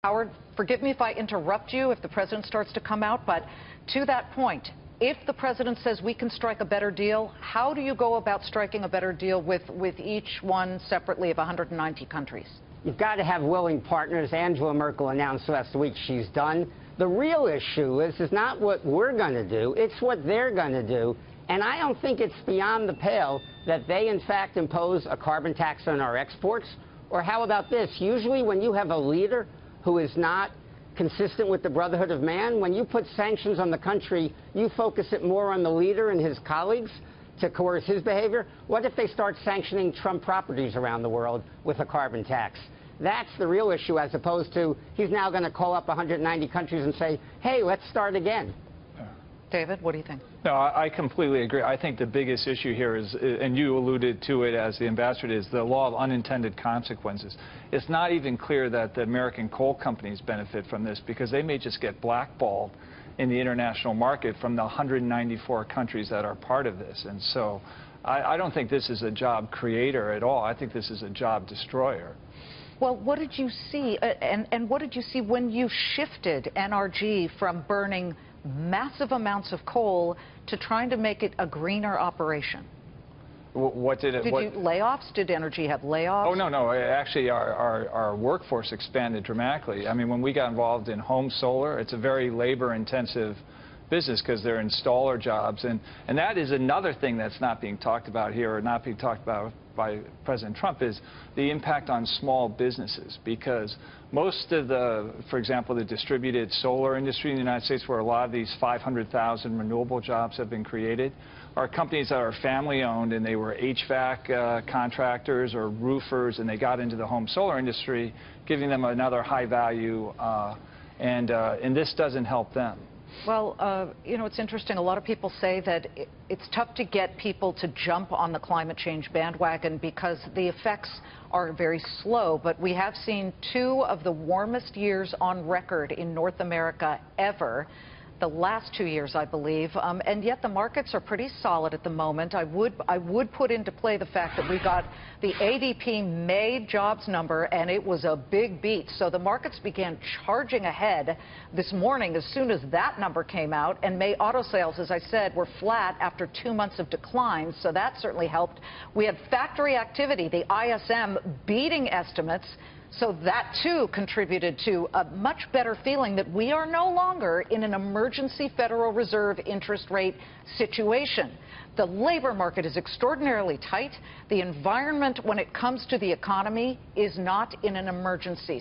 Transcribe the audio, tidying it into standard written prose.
Howard, forgive me if I interrupt you if the president starts to come out, but to that point, if the president says we can strike a better deal, how do you go about striking a better deal with each one separately of 190 countries? You've got to have willing partners. Angela Merkel announced last week she's done. The real issue is not what we're going to do, it's what they're going to do. And I don't think it's beyond the pale that they, in fact, impose a carbon tax on our exports. Or how about this? Usually when you have a leader who is not consistent with the brotherhood of man, when you put sanctions on the country, you focus it more on the leader and his colleagues to coerce his behavior. What if they start sanctioning Trump properties around the world with a carbon tax? That's the real issue, as opposed to he's now going to call up 190 countries and say, hey, let's start again. David, what do you think? No, I completely agree. I think the biggest issue here is, and you alluded to it as the ambassador, is the law of unintended consequences. It's not even clear that the American coal companies benefit from this, because they may just get blackballed in the international market from the 194 countries that are part of this. And so I don't think this is a job creator at all. I think this is a job destroyer. Well, what did you see, and what did you see when you shifted NRG from burning massive amounts of coal to trying to make it a greener operation? What did it... Did you layoffs? Did NRG have layoffs? Oh, no. Actually, our workforce expanded dramatically. I mean, when we got involved in home solar, it's a very labor-intensive business because they're installer jobs. And that is another thing that's not being talked about here, or not being talked about by President Trump, is the impact on small businesses. Because most of the, for example, the distributed solar industry in the United States, where a lot of these 500,000 renewable jobs have been created, are companies that are family-owned, and they were HVAC contractors or roofers, and they got into the home solar industry, giving them another high value, and this doesn't help them. Well, you know, it's interesting. A lot of people say that it's tough to get people to jump on the climate change bandwagon because the effects are very slow. But we have seen 2 of the warmest years on record in North America ever. The last 2 years, I believe, and yet the markets are pretty solid at the moment. I would put into play the fact that we got the ADP May jobs number, and it was a big beat. So the markets began charging ahead this morning as soon as that number came out. And May auto sales, as I said, were flat after 2 months of declines, so that certainly helped. We had factory activity, the ISM, beating estimates. So that, too, contributed to a much better feeling that we are no longer in an emergency Federal Reserve interest rate situation. The labor market is extraordinarily tight. The environment when it comes to the economy is not in an emergency.